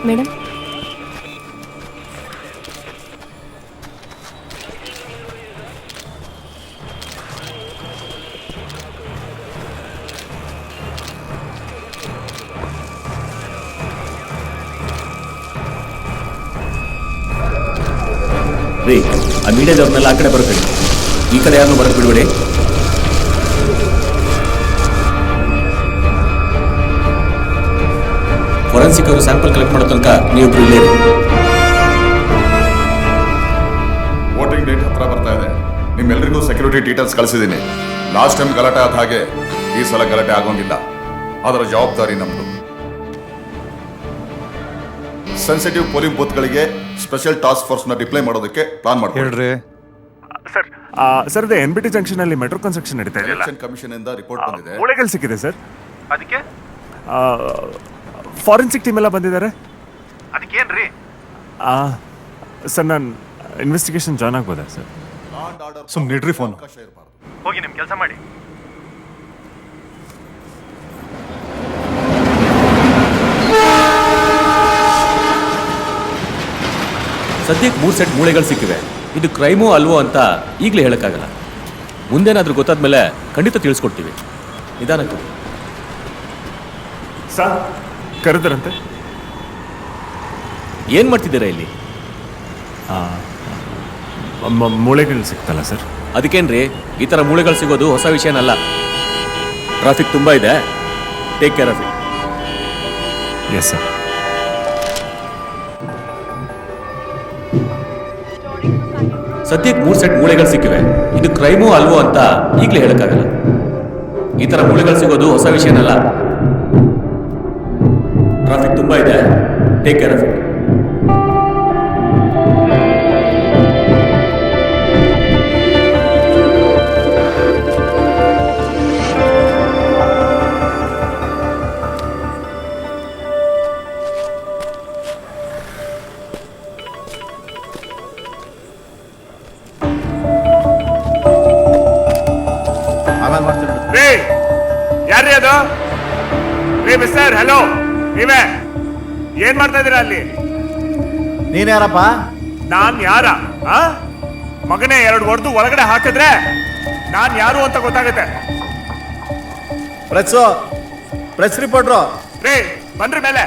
Madam, ರೀ, ಆ ಮೀಡಿಯಾದವ್ರನ್ನೆಲ್ಲ ಆ ಕಡೆ ಬರ್ಬೇಡಿ, ಈ ಕಡೆ ಯಾರನ್ನೂ ಬರಕ್ ಬಿಡ್ಬೇಡಿ. ಫೊರೆನ್ಸಿಕ್ ಅವರು ಸ್ಯಾಂಪಲ್ ಕಲೆಕ್ಟ್ ಮಾಡೋ ತನಕ ನೀವು ಇಲ್ಲೇ ಇರಿ. ವೋಟಿಂಗ್ ಡೇಟ್ ಹತ್ರ ಬರ್ತಾ ಇದೆ. ನಿಮ್ಮೆಲ್ಲರಿಗೂ ಸೆಕ್ಯೂರಿಟಿ ಡೀಟೇಲ್ಸ್ ಕಳಿಸಿದ್ದೀನಿ. ಲಾಸ್ಟ್ ಟೈಮ್ ಗಲಾಟೆ ಆದ ಹಾಗೆ ಈ ಸಲ ಗಲಾಟೆ ಆಗೋಂಗಿಲ್ಲ. ಅದರ ಜವಾಬ್ದಾರಿ ನಮ್ದು. ಸೆನ್ಸಿಟಿವ್ ಪೋಲಿಂಗ್ ಬೂತ್ಗಳಿಗೆ ಸ್ಪೆಷಲ್ ಟಾಸ್ಕ್ ಫೋರ್ಸ್ ನ ಡಿಪ್ಲೈ ಮಾಡೋದಕ್ಕೆ ಪ್ಲಾನ್ ಮಾಡ್ತೀವಿ. ಸರ್ ಅದೇ NBT ಜಂಕ್ಷನ್ ಅಲ್ಲಿ ಮೆಟ್ರೋ ಕನ್ಸ್ಟ್ರಕ್ಷನ್ ನಡೀತಾ ಇದೆ. ಎಲೆಕ್ಷನ್ ಕಮಿಷನ್ ಇಂದ ರಿಪೋರ್ಟ್ ಬಂದಿದೆ. ಮೂಳೆಗಳು ಸಿಕ್ಕಿದೆ ಸರ್. ಅದಕ್ಕೆ ಫಾರೆನ್ಸಿಕ್ ಟೀಮ್ ಎಲ್ಲ ಬಂದಿದ್ದಾರೆ. ಅದಕ್ಕೇನ್ರಿ ಸರ್, ನಾನು ಇನ್ವೆಸ್ಟಿಗೇಷನ್ ಜಾಯ್ನ್ ಆಗ್ಬೋದಾ ಸರ್? ಸುಮ್ಮನೆ ಇಡ್ರಿ ಫೋನ್. ಹೋಗಿ ನಿಮ್ಮ ಕೆಲಸ ಮಾಡಿ. ಸದ್ಯಕ್ಕೆ 3 ಸೆಟ್ ಮೂಳೆಗಳು ಸಿಕ್ಕಿವೆ. ಇದು ಕ್ರೈಮೋ ಅಲ್ವೋ ಅಂತ ಈಗಲೇ ಹೇಳೋಕ್ಕಾಗಲ್ಲ. ಮುಂದೇನಾದ್ರೂ ಗೊತ್ತಾದ್ಮೇಲೆ ಖಂಡಿತ ತಿಳಿಸ್ಕೊಡ್ತೀವಿ. ನಿಧಾನಕ್ಕೆ ಸರ್, ಕರೆದ್ರಂತೆ. ಏನು ಮಾಡ್ತಿದ್ದೀರಾ ಇಲ್ಲಿ? ಮೂಳೆಗಳು ಸಿಕ್ತಲ್ಲ ಸರ್. ಅದಕ್ಕೇನ್ರಿ, ಈ ಥರ ಮೂಳೆಗಳು ಸಿಗೋದು ಹೊಸ ವಿಷಯನಲ್ಲ. ಟ್ರಾಫಿಕ್ ತುಂಬ ಇದೆ, take care of it. Yes sir. ಸದ್ಯಕ್ಕೆ 3 ಸೆಟ್ ಮೂಳೆಗಳು ಸಿಕ್ಕಿವೆ. ಇದು ಕ್ರೈಮೋ ಅಲ್ವೋ ಅಂತ ಈಗಲೇ ಹೇಳೋಕ್ಕಾಗಲ್ಲ. ಈ ಥರ ಮೂಳೆಗಳು ಸಿಗೋದು ಹೊಸ ವಿಷಯನಲ್ಲ. ಟ್ರಾಫಿಕ್ ತುಂಬ ಇದೆ, ಟೇಕ್ ಕೇರ್ ಆಫ್ ಇಟ್. ಯಾರ್ರೀ ಅದು? ರೇ ಮಿಸ್ಟರ್, ಹಲೋ, ನೀವೇ ಏನ್ ಮಾಡ್ತಾ ಇದೀರಾ ಅಲ್ಲಿ? ನೀನ್ ಯಾರಪ್ಪ? ನಾನ್ ಯಾರ? ಮಗನೇ 2 ಹೊಡೆದು ಒಳಗಡೆ ಹಾಕಿದ್ರೆ ನಾನ್ ಯಾರು ಅಂತ ಗೊತ್ತಾಗುತ್ತೆ. Press reporter. ರೇ, ಬನ್ರಿ ಮೇಲೆ.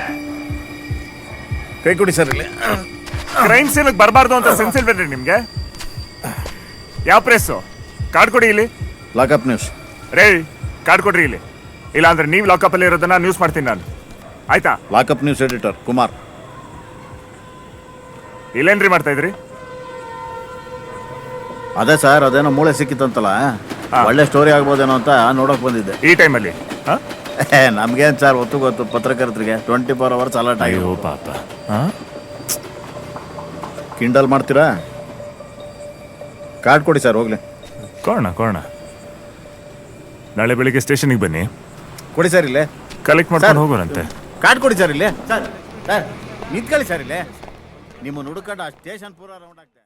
ಕೈ ಕೊಡಿ ಸರ್. ಇಲ್ಲಿ ಕ್ರೈಮ್ ಸೀನ್ಗೆ ಬರಬಾರ್ದು ಅಂತ ಸೆನ್ಸ್ ಇಲ್ವೇನ್ರಿ ನಿಮ್ಗೆ? ಯಾವ ಪ್ರೆಸ್ಸು? ಕಾರ್ಡ್ ಕೊಡಿ ಇಲ್ಲಿ. Lockup news. ರೇ, ಕಾರ್ಡ್ ಕೊಡ್ರಿ ಇಲ್ಲಿ. ಇಲ್ಲಾಂದ್ರೆ ನೀವು ಲಾಕಪ್ ಅಲ್ಲಿ ಇರೋದನ್ನ ನ್ಯೂಸ್ ಮಾಡ್ತೀನಿ ನಾನು. ಆಯ್ತಾ? Lockup news editor Kumar. ಇಲ್ಲೇನ್ರಿ ಮಾಡ್ತಾ ಇದ್ರಿ? ಅದೇ ಸರ್, ಅದೇನೋ ಮೂಳೆ ಸಿಕ್ಕಿತ್ತಂತಲ್ಲ, ಒಳ್ಳೆ ಸ್ಟೋರಿ ಆಗ್ಬೋದೇನೋ ಅಂತ ನೋಡಕ್ ಬಂದಿದ್ದೆ. ಈ ಟೈಮಲ್ಲಿ ನಮ್ಗೇನ್ ಸರ್ ಗೊತ್ತು ಪತ್ರಕರ್ತರಿಗೆ 24 hours ಅಲರ್ಟ್ ಆಗಿ. ಅಯ್ಯೋ ಪಾಪ. ಕಿಂಡಲ್ ಮಾಡ್ತೀರಾ? ಕಾರ್ಡ್ ಕೊಡಿ ಸರ್, ಹೋಗ್ಲಿ. ಕೊಡೋಣ. ನಾಳೆ ಬೆಳಿಗ್ಗೆ ಸ್ಟೇಷನ್ಗೆ ಬನ್ನಿ. ಕೊಡಿ ಸರ್ ಇಲ್ಲೇ. ಕಲೆಕ್ಟ್ ಮಾಡ್ಕೊಂಡು ಹೋಗೋಣಂತೆ. ಕಾರ್ಡ್ ಕೊಡಿ ಸರ್ ಇಲ್ಲೇ. ಸರ್ ನಿಂತ್ಕೊಳ್ಳಿ ಸರ್ ಇಲ್ಲೇ. ನಿಮ್ಮ ಹುಡುಕಂಡು ಆ ಸ್ಟೇಷನ್ ಪೂರ ರೌಂಡ್ ಆಗ್ತದೆ.